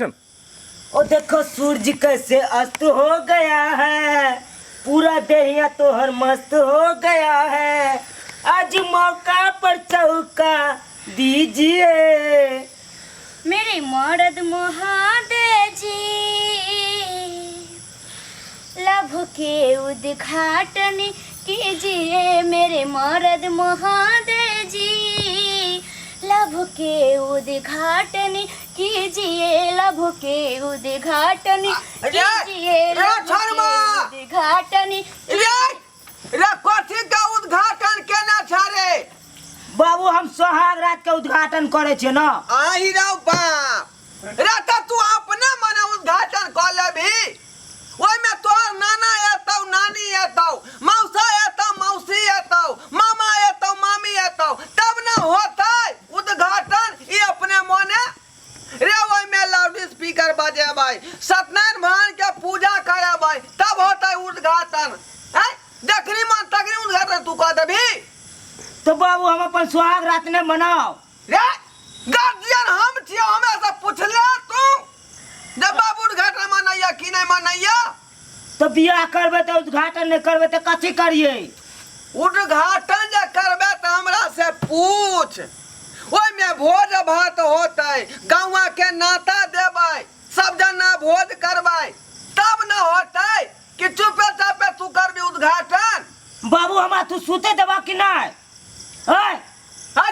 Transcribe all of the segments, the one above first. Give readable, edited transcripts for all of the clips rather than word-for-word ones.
और देखो सूरज कैसे अस्त हो गया है, पूरा देहिया तो हर मस्त हो गया है। आज मौका पर चौका दीजिए मेरे मर्द महादेव जी, लभ के उद्घाटन कीजिए। मेरे मर्द महादेव जी, लभ के उद्घाटन कीजिए। लभ के उद्घाटन कीजिए। उद्घाटन उद्घाटन केना छारे बाबू, हम सोहाग रात के उद्घाटन करे छे ना। आही रे बाप रे, त तू अपने मने उद्घाटन कर लेबी। ओइ में तोर नाना एतौ, नानी एतौ, मौसा एतौ, मौसी एतौ, मामा एतौ, मामी एतौ, तब न होतै उद्घाटन। ई अपने मने रे ओइ में लाउड स्पीकर बजेबै, सत्यनारायण भगवान के पूजा करबै, तब होतै उद्घाटन। हैं देखनी मन तकनी उद्घाटन तू कह देबी। तो बाबू हम अपन सोहाग रात ने मनाओ रे गार्जियन हम छियो, हमें से पूछले तू जब बाबू उद्घाटन मनैया कि नहीं मनैया। तो बियाह करबे तो उद्घाटन नहीं करबे तो कथी करिए। उद्घाटन जे करबे तो हमरा से पूछ। ओइ में भोज भात होतै, गाँव के नाता देबै, सब जना भोज करबै, तब न होतै कि चुपे चापे तू करबी उद्घाटन। बाबू हमारा तू सूते देबा कि नहीं?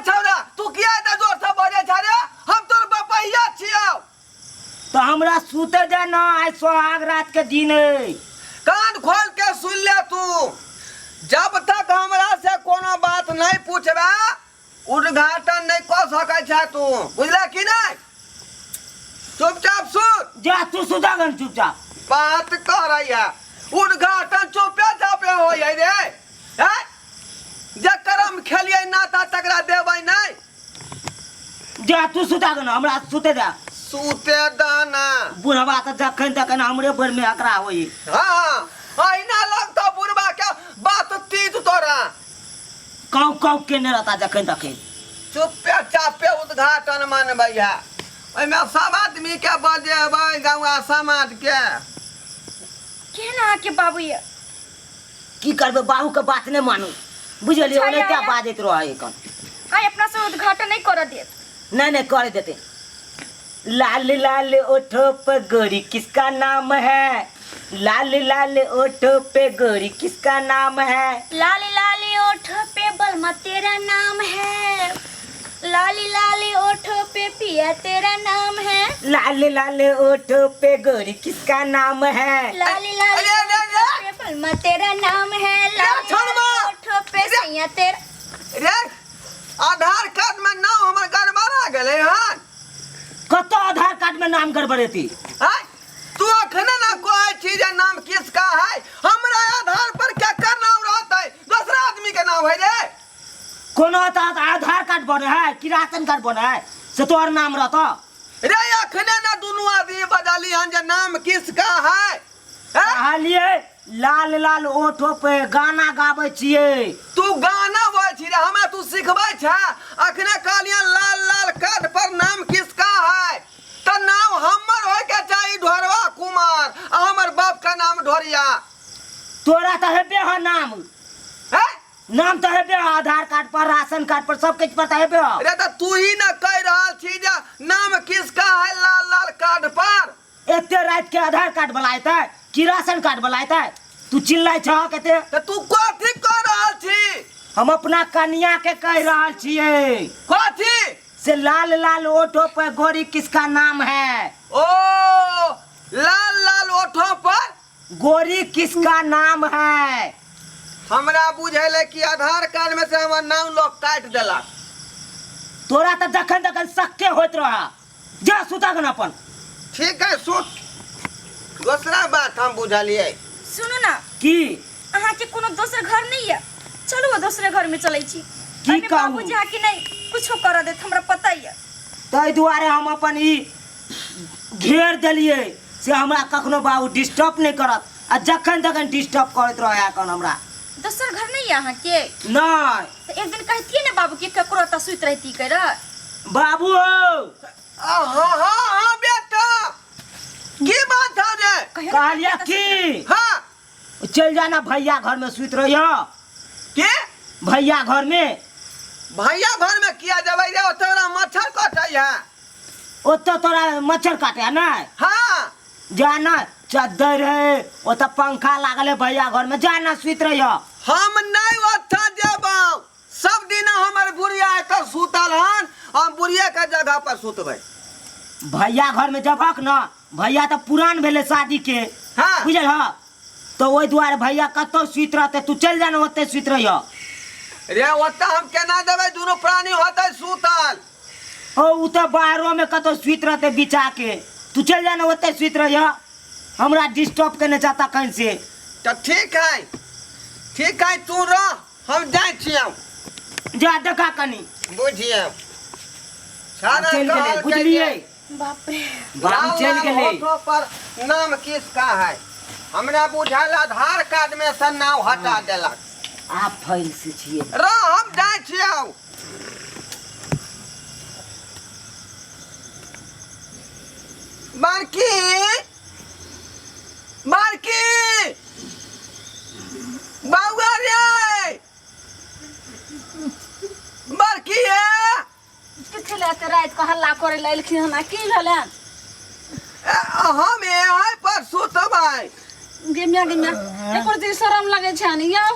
छौरा तू किया इतना जोर से बोले छारे? हम तोर बपैया छियौ। तो हमरा सूते दे ना, आज सोहाग रात के दिन है। कान खोल के सुन ले तू। जब तक हमरा से कोनो बात नहीं पूछबे उद्घाटन नहीं कर सकै छै तू, बुझले कि नहीं? चुपचाप सुन। जा तू सुधागन चुपचाप बात कर रही उद्घाटन चुपे चापे हो रे। हैं जकर हम खेलिए नाता तकरा देबै नहीं। जा तू सुधागन, हमरा सूते दे। सूते दाना बुढ़वा तो जखन तखन हमरे बर में अकरा होई। हाँ अहिना लगतो बुढ़वा के बात तीत तोरा। काउ काउ केने रहता जखन तखन। चुपे चापे उद्घाटन मनबै है। ओइमे सब आदमी के बजेबै, गाँव समाज के। केना के बाबू ये की करबे, बाबू के बात नहीं मानू, बुझलिए? ओने क्या बाजत रहे कन। हाय अपना से उद्घाटन नहीं कर देत। नहीं कर देते। लाल लाल ओठों पे गोरी किसका नाम है? लाल लाल ओठों पे गोरी किसका नाम है? लाली लाली ओठों पे बलमा तेरा नाम है। लाली लाली ओठों पे पिया तेरा नाम है। लाल लाल ओठों पे गोरी किसका नाम है? लाली लाली ओठों पे बलमा तेरा नाम है। लाली लाली ओठों पे सैया तेरा। रे आधार कार्ड में नाम हमर गड़बड़ा गेलै हन। कतो आधार कार्ड में नाम गड़बड़ेती? हैं तू अखने ना कोई चीज नाम किसका है? हमरा आधार पर क्या कर नाम रहता है, दूसरा आदमी के नाम है रे। कोनो तो आधार कार्ड बने है कि राशन कार्ड बने है से तोहर नाम रहता रे। अखने ना दोनों आदमी बदली हन जे नाम किसका है। कहलिए लाल लाल ओठों पे गाना गाबै छियै। तू गाना बोल छी रे, हमें तू सिखबै छ। अखने कहलिया लाल लाल कार्ड पर नाम किसका है, तो नाम हमर होय के चाहिए ढोरवा कुमार, आ हमर बाप का नाम ढोरिया। तोरा तो हेबे है नाम, है नाम तो हेबे है आधार कार्ड पर, राशन कार्ड पर, सब कुछ पर हेबे है। रे तो तू ही ना कह रहल छी जे नाम किसका है लाल लाल कार्ड पर। एते रात के आधार कार्ड बनाते कि राशन कार्ड बनाते? तू चिल्लाई छ केते? तो तू कथी कह रहल छी? हम अपना कन्या के कह रहल छियै। कथी से लाल लाल ओठों पे गोरी किसका नाम है? ओ लाल लाल ओठों पर गोरी किसका नाम है? हमरा बुझेले कि आधार कार्ड में से हमर नाम लोग काट देला। तोरा तो जखन तखन सक्के होत रहा। जा सुतागन अपन। ठीक है सुत। दूसरा बात हम बुझलिए। सुनो ना की अहाँ के कोनो दोसर घर नहीं है? चलो वो दूसरे घर में चलै छी। की कहू? बाबूजी हाँ कि नहीं कुछो कर देत हमरा पता ही है। ताहि दुआरे हम अपन ई घेर देलिए से हमरा कखनो बाबू डिस्टर्ब नहीं करत, आ जखन तखन डिस्टर्ब करत रहे कन हमरा। दोसर घर नहीं है अहाँ के? नहीं। तो एक दिन कहतिए ना बाबू के ककरो त सुत रहती कर। बाबू हाँ हाँ हाँ बेटा कहे कहलिया कि हाँ चल जाना भैया घर में सुत रहियो। के भैया घर में भैया घर में किया जबै रे तोरा मच्छर कटै है। ओतो तोरा मच्छर काटे है ना। हाँ जाना चद्दर है ओतो पंखा लागल है भैया घर में, जाना सुत रहियो। हम नहीं ओथा जेबौ, सब दिन हमर बुढ़िया एकर सुतल हन, हम बुढ़िया के जगह पर सुतबै। भैया घर में जबक न, भैया तो पुरान भेले शादी के, हाँ बुझल ह। तो ओहि दुआरे भैया कतो सुत रहते, तू चल जाना ओते सुत रहियो। रे ओता हम केना देबै, दुनू प्राणी होतै सुतल। ओ उ तो बाहरों में कतो सुत रहते बिछा के, तू चल जाना ओते सुत रहियो। हमरा डिस्टर्ब करने चाहता कहीं से। तो ठीक है तू रह, हम जाइ छियौ। जा देखा कनी बुझियौ सारा चल गेले, कहल बुझलिए बाप रे बाबू चल गेले। होठों पर नाम किसका है, हमरा बुझायल आधार कार्ड में से नाम हटा देलक। आप फाइल से छिए। रह हम जाइ छियौ। बारकी बारकी बाबा रे बारकी है। किथे लेते रात को हल्ला करे लैलखिन हन, की भेलै? हम यहाँ पर सुतबै। गेमिया एकर जे शरम लगे छै न यौ।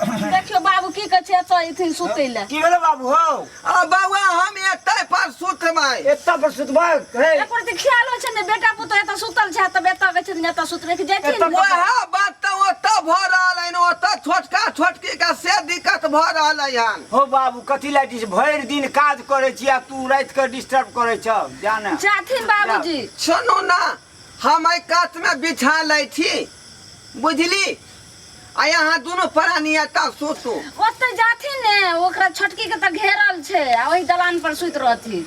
देखियो बाबू की कहै छै एतै इथिन सुतै ले। की भेलो बाबू हो? बाबा हम एतै पर सुतबै। एत्ता पर सुतबै हे। एकर जे ख्याल होइ छै ने बेटा पुतो एतऽ सुतल छै त बेटा कहै छै एतऽ सुतबै कि जेथिन। वएह बात तो ओतऽ भऽ रहल है, ओतऽ छोटका छोटकी का से दिक्कत भऽ रहल है। हो बाबू कथी लाइटिस भरि दिन काज करे छी आ तू रात के डिस्टर्ब करे छ, जाना जाथिन बाबूजी। सुनू ना, हम एहि कात में बिछा लै छी, बुझली? आ यहाँ दुनू प्राणी एतऽ सुतू। ओतऽ जाथिन ने, ओकरा छोटकी के त घेरल छै आ ओही दलान पर सुति रहथिन।